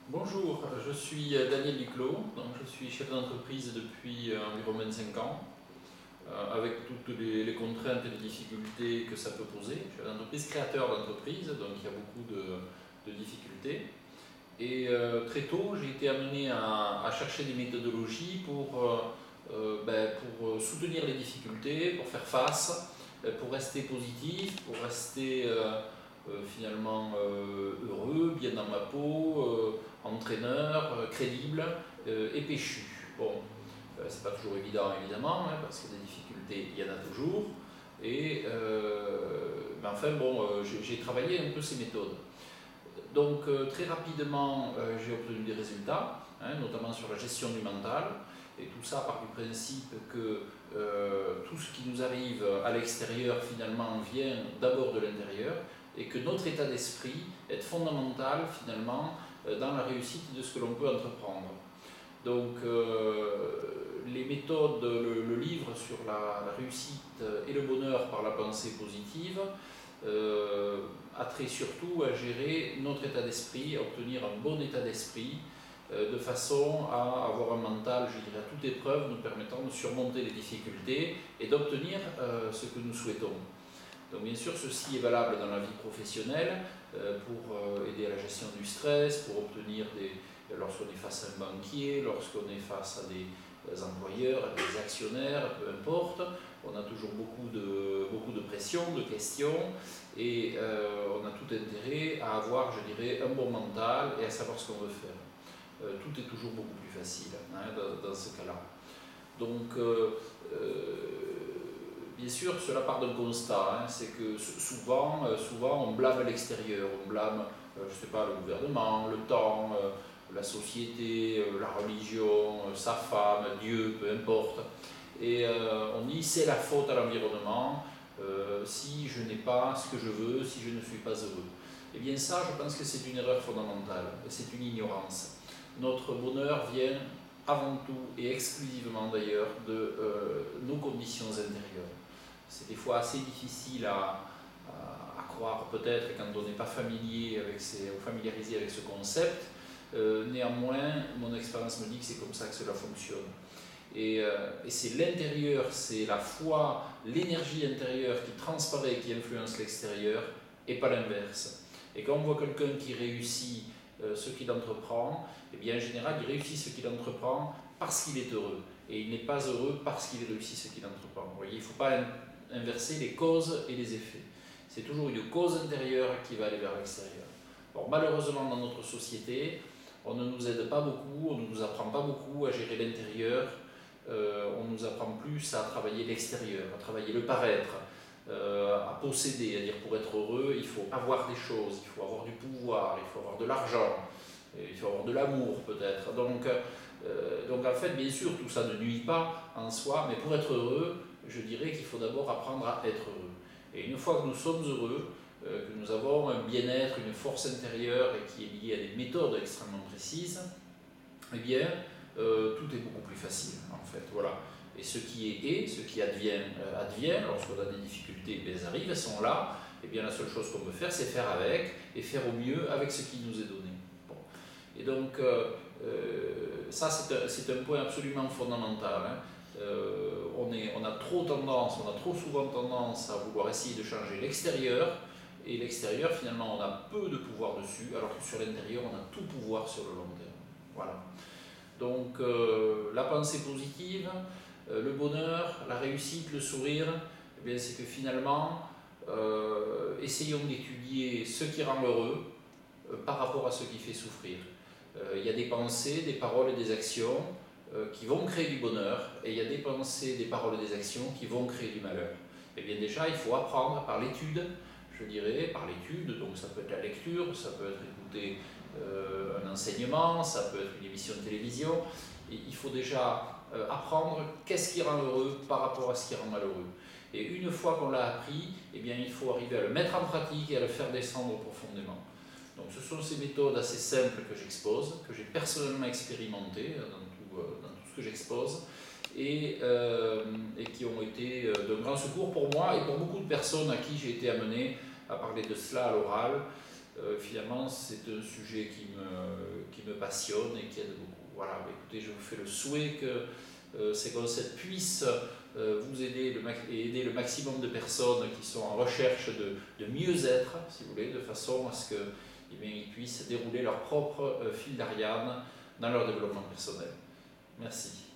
Bonjour, je suis Daniel Duclos, donc je suis chef d'entreprise depuis environ 25 ans, avec toutes les contraintes et les difficultés que ça peut poser. Chef d'entreprise, créateur d'entreprise, donc il y a beaucoup de difficultés. Et très tôt, j'ai été amené à chercher des méthodologies pour soutenir les difficultés, pour faire face, pour rester positif, pour rester finalement heureux, bien dans ma peau, entraîneur, crédible et péchu. Bon, c'est pas toujours évident évidemment, hein, parce que des difficultés, il y en a toujours. Et enfin bon, j'ai travaillé un peu ces méthodes. Donc très rapidement, j'ai obtenu des résultats, hein, notamment sur la gestion du mental. Et tout ça part du principe que tout ce qui nous arrive à l'extérieur finalement vient d'abord de l'intérieur et que notre état d'esprit est fondamental finalement dans la réussite de ce que l'on peut entreprendre. Donc les méthodes, le livre sur la réussite et le bonheur par la pensée positive a trait surtout à gérer notre état d'esprit, à obtenir un bon état d'esprit, de façon à avoir un mental, je dirais, à toute épreuve, nous permettant de surmonter les difficultés et d'obtenir ce que nous souhaitons. Donc bien sûr, ceci est valable dans la vie professionnelle pour aider à la gestion du stress, pour obtenir lorsqu'on est face à un banquier, lorsqu'on est face à des employeurs, à des actionnaires, peu importe, on a toujours beaucoup de pression, de questions, et on a tout intérêt à avoir, je dirais, un bon mental et à savoir ce qu'on veut faire. Tout est toujours beaucoup plus facile, hein, dans ce cas-là. Donc, bien sûr, cela part d'un constat, hein, c'est que souvent on blâme l'extérieur, on blâme, je sais pas, le gouvernement, le temps, la société, la religion, sa femme, Dieu, peu importe. Et on dit c'est la faute à l'environnement si je n'ai pas ce que je veux, si je ne suis pas heureux. Eh bien ça, je pense que c'est une erreur fondamentale, c'est une ignorance. Notre bonheur vient avant tout et exclusivement d'ailleurs de nos conditions intérieures. C'est des fois assez difficile à croire peut-être quand on n'est pas familier avec ou familiarisé avec ce concept. Néanmoins, mon expérience me dit que c'est comme ça que cela fonctionne. Et c'est l'intérieur, c'est la foi, l'énergie intérieure qui transparaît et qui influence l'extérieur et pas l'inverse. Et quand on voit quelqu'un qui réussit ce qu'il entreprend, eh bien en général il réussit ce qu'il entreprend parce qu'il est heureux. Et il n'est pas heureux parce qu'il réussit ce qu'il entreprend. Vous voyez, il ne faut pas inverser les causes et les effets. C'est toujours une cause intérieure qui va aller vers l'extérieur. Bon, malheureusement dans notre société, on ne nous aide pas beaucoup, on ne nous apprend pas beaucoup à gérer l'intérieur, on nous apprend plus à travailler l'extérieur, à travailler le paraître, à posséder, à dire pour être heureux, il faut avoir des choses, il faut avoir du pouvoir, il faut avoir de l'argent, il faut avoir de l'amour peut-être. Donc en fait, bien sûr, tout ça ne nuit pas en soi, mais pour être heureux, je dirais qu'il faut d'abord apprendre à être heureux. Et une fois que nous sommes heureux, que nous avons un bien-être, une force intérieure et qui est liée à des méthodes extrêmement précises, eh bien, tout est beaucoup plus facile en fait. Voilà. Et ce qui est, ce qui advient, advient. Lorsqu'on a des difficultés, elles arrivent, elles sont là. Et bien, la seule chose qu'on peut faire, c'est faire avec et faire au mieux avec ce qui nous est donné. Bon. Et donc, ça, c'est un point absolument fondamental. Hein. On a trop tendance, on a trop souvent tendance à vouloir essayer de changer l'extérieur. Et l'extérieur, finalement, on a peu de pouvoir dessus, alors que sur l'intérieur, on a tout pouvoir sur le long terme. Voilà. Donc, la pensée positive, le bonheur, la réussite, le sourire, eh bien, c'est que finalement, essayons d'étudier ce qui rend heureux par rapport à ce qui fait souffrir. Il y a des pensées, des paroles et des actions qui vont créer du bonheur, et il y a des pensées, des paroles et des actions qui vont créer du malheur. Et bien déjà, il faut apprendre par l'étude, je dirais, par l'étude, donc ça peut être la lecture, ça peut être écouter un enseignement, ça peut être une émission de télévision. Et il faut déjà apprendre qu'est-ce qui rend heureux par rapport à ce qui rend malheureux. Et une fois qu'on l'a appris, eh bien, il faut arriver à le mettre en pratique et à le faire descendre profondément. Donc ce sont ces méthodes assez simples que j'expose, que j'ai personnellement expérimentées dans tout ce que j'expose, et qui ont été d'un grand secours pour moi et pour beaucoup de personnes à qui j'ai été amené à parler de cela à l'oral. finalement, c'est un sujet qui me passionne et qui aide beaucoup. Voilà, écoutez, je vous fais le souhait que ces concepts puissent vous aider et aider le maximum de personnes qui sont en recherche de mieux-être, si vous voulez, de façon à ce qu'ils puissent dérouler leur propre fil d'Ariane dans leur développement personnel. Merci.